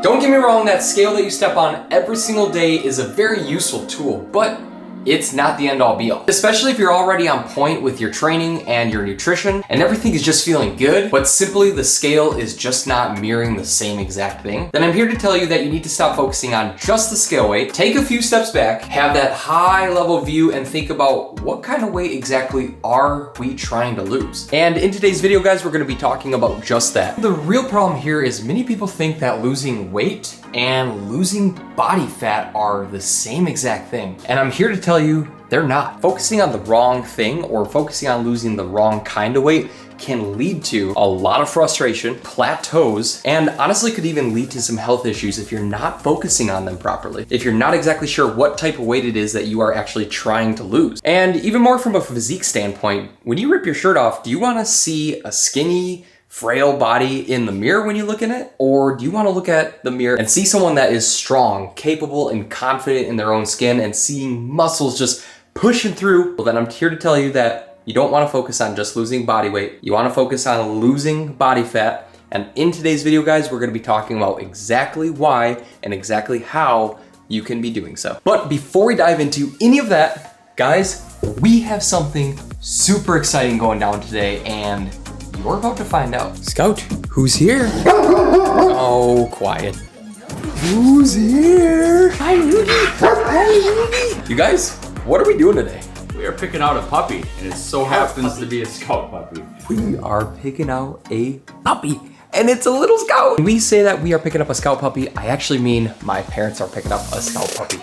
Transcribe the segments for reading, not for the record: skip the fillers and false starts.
Don't get me wrong, that scale that you step on every single day is a very useful tool, but it's not the end all be all. Especially if you're already on point with your training and your nutrition and everything is just feeling good, but simply the scale is just not mirroring the same exact thing, then I'm here to tell you that you need to stop focusing on just the scale weight, take a few steps back, have that high level view and think about what kind of weight exactly are we trying to lose. And in today's video, guys, we're gonna be talking about just that. The real problem here is many people think that losing weight and losing body fat are the same exact thing. And I'm here to tell you they're not. Focusing on the wrong thing or focusing on losing the wrong kind of weight can lead to a lot of frustration, plateaus, and honestly could even lead to some health issues if you're not focusing on them properly. If you're not exactly sure what type of weight it is that you are actually trying to lose. And even more from a physique standpoint, when you rip your shirt off, do you wanna see a skinny, frail body in the mirror when you look in it? Or do you want to look at the mirror and see someone that is strong, capable, and confident in their own skin and seeing muscles just pushing through? Well, then I'm here to tell you that you don't want to focus on just losing body weight. You want to focus on losing body fat. And in today's video, guys, we're going to be talking about exactly why and exactly how you can be doing so. But before we dive into any of that, guys, we have something super exciting going down today, and you're about to find out. Scout, who's here? Oh, quiet. Who's here? Hi, Rudy. Hi, Rudy. You guys, what are we doing today? We are picking out a puppy, and it so happens to be a scout puppy. We are picking out a puppy, and it's a little scout. When we say that we are picking up a scout puppy, I actually mean my parents are picking up a scout puppy.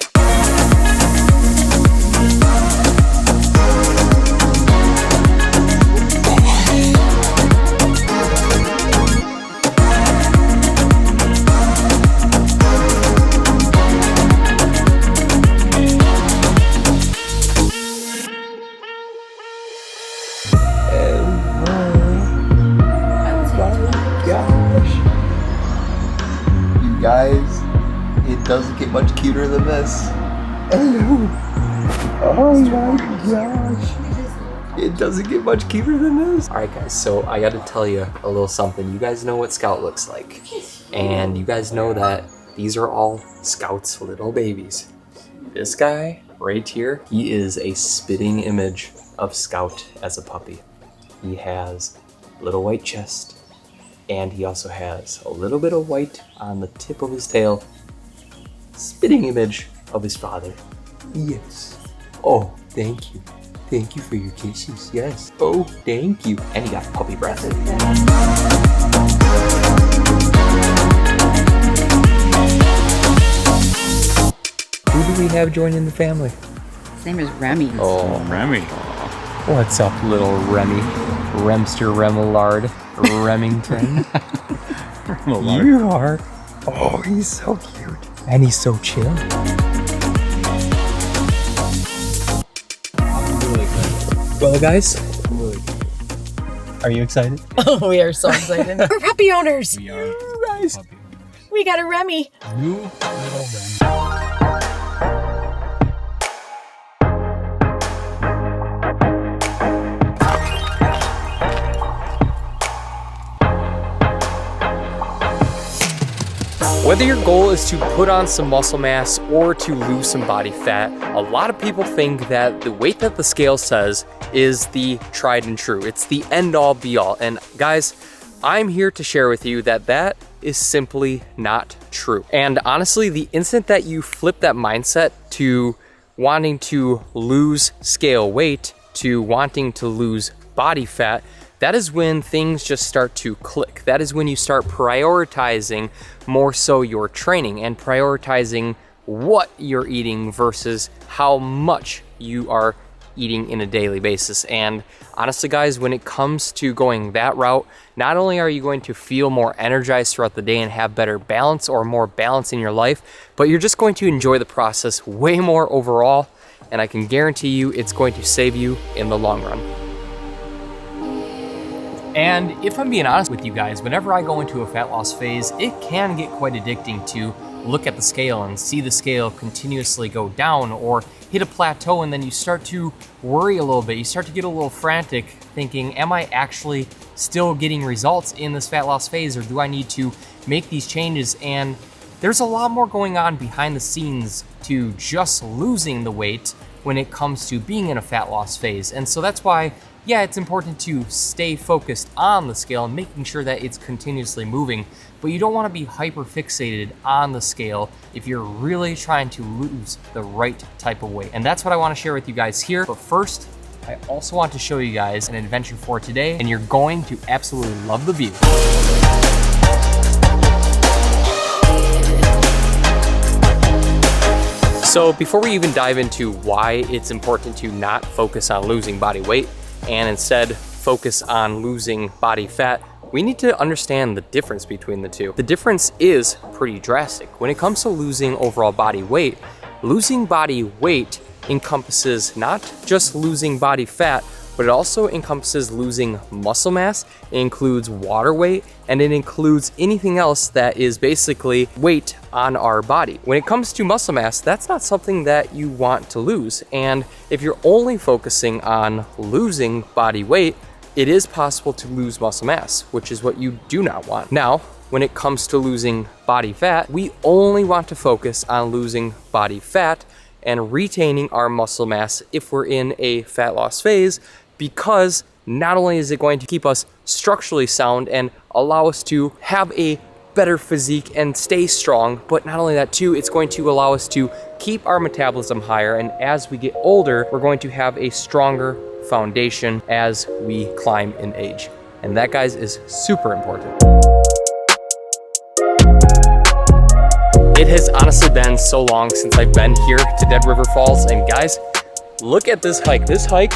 Guys, it doesn't get much cuter than this. Hello. Oh my gosh. It doesn't get much cuter than this. All right, guys, so I gotta tell you a little something. You guys know what Scout looks like. And you guys know that these are all Scout's little babies. This guy right here, he is a spitting image of Scout as a puppy. He has a little white chest, and he also has a little bit of white on the tip of his tail. Spitting image of his father. Yes. Oh, thank you. Thank you for your kisses. Yes. Oh, thank you. And he got puppy breath. Who do we have joining the family? His name is Remy. Oh, Remy. What's up, little Remy? Remster Remillard Remington. You are. Oh, he's so cute. And he's so chill. Well, guys, are you excited? Oh, we are so excited. We're puppy owners. We are guys. puppy owners. We got a Remy. New little Remy. Whether your goal is to put on some muscle mass or to lose some body fat, a lot of people think that the weight that the scale says is the tried and true. It's the end all be all. And guys, I'm here to share with you that that is simply not true. And honestly, the instant that you flip that mindset to wanting to lose scale weight to wanting to lose body fat, that is when things just start to click. That is when you start prioritizing more so your training and prioritizing what you're eating versus how much you are eating in a daily basis. And honestly, guys, when it comes to going that route, not only are you going to feel more energized throughout the day and have better balance or more balance in your life, but you're just going to enjoy the process way more overall. And I can guarantee you it's going to save you in the long run. And if I'm being honest with you guys, whenever I go into a fat loss phase, it can get quite addicting to look at the scale and see the scale continuously go down or hit a plateau, and then you start to worry a little bit. You start to get a little frantic thinking, am I actually still getting results in this fat loss phase, or do I need to make these changes? And there's a lot more going on behind the scenes to just losing the weight when it comes to being in a fat loss phase. And so that's why, yeah, it's important to stay focused on the scale and making sure that it's continuously moving, but you don't want to be hyper fixated on the scale if you're really trying to lose the right type of weight. And that's what I want to share with you guys here. But first, I also want to show you guys an invention for today, and you're going to absolutely love the view. So before we even dive into why it's important to not focus on losing body weight and instead focus on losing body fat, we need to understand the difference between the two. The difference is pretty drastic. When it comes to losing overall body weight, losing body weight encompasses not just losing body fat, but it also encompasses losing muscle mass, it includes water weight, and it includes anything else that is basically weight on our body. When it comes to muscle mass, that's not something that you want to lose. And if you're only focusing on losing body weight, it is possible to lose muscle mass, which is what you do not want. Now, when it comes to losing body fat, we only want to focus on losing body fat and retaining our muscle mass if we're in a fat loss phase, because not only is it going to keep us structurally sound and allow us to have a better physique and stay strong, but not only that too, it's going to allow us to keep our metabolism higher, and as we get older, we're going to have a stronger foundation as we climb in age. And that, guys, is super important. It has honestly been so long since I've been here to Dead River Falls, and guys, look at this hike. This hike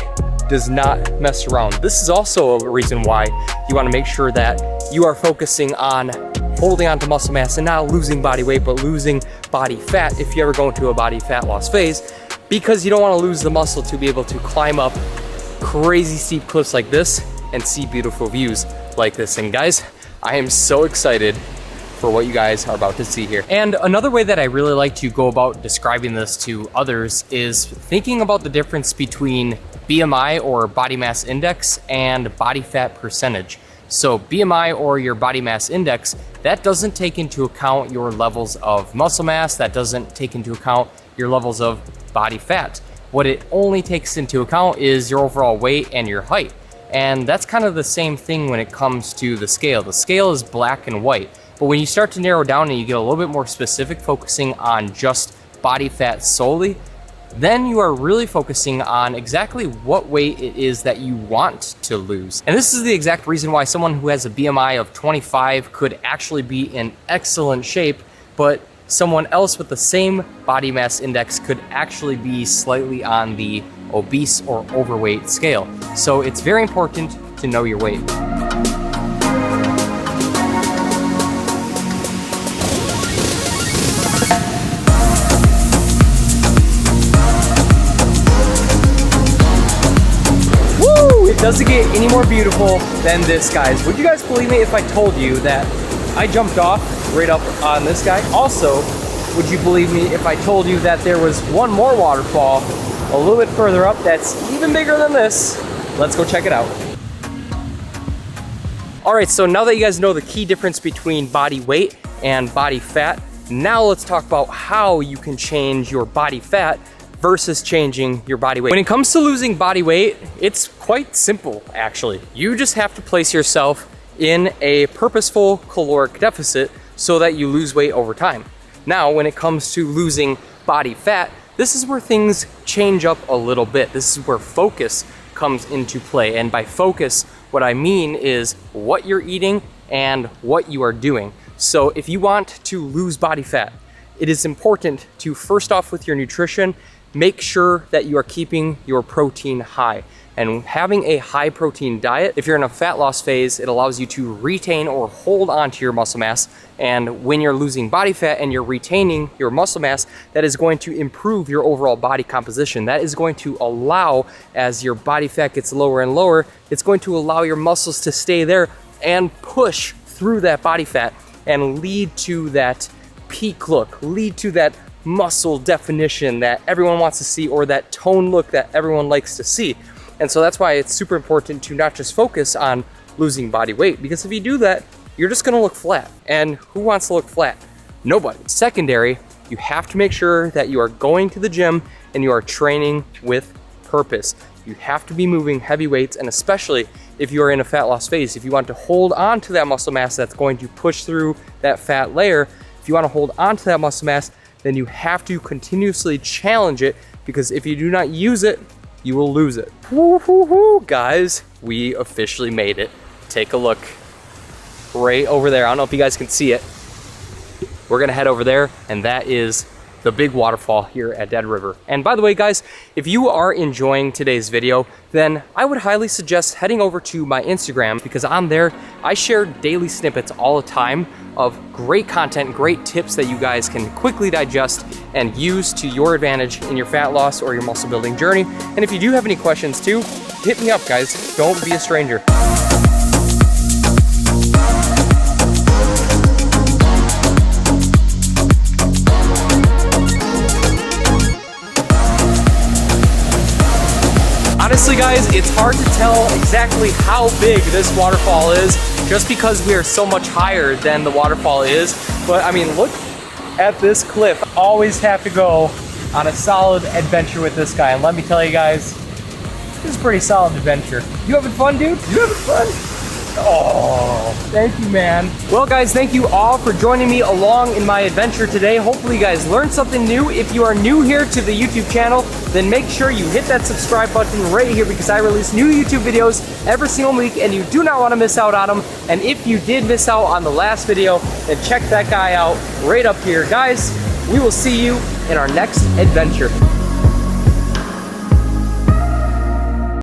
does not mess around. This is also a reason why you want to make sure that you are focusing on holding on to muscle mass and not losing body weight, but losing body fat if you ever go into a body fat loss phase, because you don't want to lose the muscle to be able to climb up crazy steep cliffs like this and see beautiful views like this. And guys, I am so excited for what you guys are about to see here. And another way that I really like to go about describing this to others is thinking about the difference between BMI, or body mass index, and body fat percentage. So BMI, or your body mass index, that doesn't take into account your levels of muscle mass, that doesn't take into account your levels of body fat. What it only takes into account is your overall weight and your height. And that's kind of the same thing when it comes to the scale. The scale is black and white, but when you start to narrow down and you get a little bit more specific, focusing on just body fat solely, then you are really focusing on exactly what weight it is that you want to lose. And this is the exact reason why someone who has a BMI of 25 could actually be in excellent shape, but someone else with the same body mass index could actually be slightly on the obese or overweight scale. So it's very important to know your weight. It doesn't get any more beautiful than this, guys. Would you guys believe me if I told you that I jumped off right up on this guy? Also, would you believe me if I told you that there was one more waterfall a little bit further up that's even bigger than this? Let's go check it out. All right, so now that you guys know the key difference between body weight and body fat, now let's talk about how you can change your body fat versus changing your body weight. When it comes to losing body weight, it's quite simple, actually. You just have to place yourself in a purposeful caloric deficit so that you lose weight over time. Now, when it comes to losing body fat, this is where things change up a little bit. This is where focus comes into play. And by focus, what I mean is what you're eating and what you are doing. So if you want to lose body fat, it is important to, first off, with your nutrition, make sure that you are keeping your protein high. And having a high protein diet, if you're in a fat loss phase, it allows you to retain or hold on to your muscle mass. And when you're losing body fat and you're retaining your muscle mass, that is going to improve your overall body composition. That is going to allow, as your body fat gets lower and lower, it's going to allow your muscles to stay there and push through that body fat and lead to that peak look, lead to that muscle definition that everyone wants to see, or that tone look that everyone likes to see. And so that's why it's super important to not just focus on losing body weight, because if you do that, you're just gonna look flat. And who wants to look flat? Nobody. Secondary, you have to make sure that you are going to the gym and you are training with purpose. You have to be moving heavy weights, and especially if you are in a fat loss phase, if you want to hold on to that muscle mass that's going to push through that fat layer, if you want to hold on to that muscle mass, then you have to continuously challenge it, because if you do not use it, you will lose it. Woo-hoo-hoo, guys, we officially made it. Take a look right over there. I don't know if you guys can see it. We're gonna head over there, and that is the big waterfall here at Dead River. And by the way, guys, if you are enjoying today's video, then I would highly suggest heading over to my Instagram, because on there, I share daily snippets all the time of great content, great tips that you guys can quickly digest and use to your advantage in your fat loss or your muscle building journey. And if you do have any questions too, hit me up, guys. Don't be a stranger. Honestly, guys, it's hard to tell exactly how big this waterfall is just because we are so much higher than the waterfall is. But I mean, look at this cliff. Always have to go on a solid adventure with this guy. And let me tell you guys, this is a pretty solid adventure. You having fun, dude? You having fun? Oh, thank you, man. Well, guys, thank you all for joining me along in my adventure today. Hopefully you guys learned something new. If you are new here to the YouTube channel, then make sure you hit that subscribe button right here, because I release new YouTube videos every single week and you do not want to miss out on them. And if you did miss out on the last video, then check that guy out right up here. Guys, we will see you in our next adventure.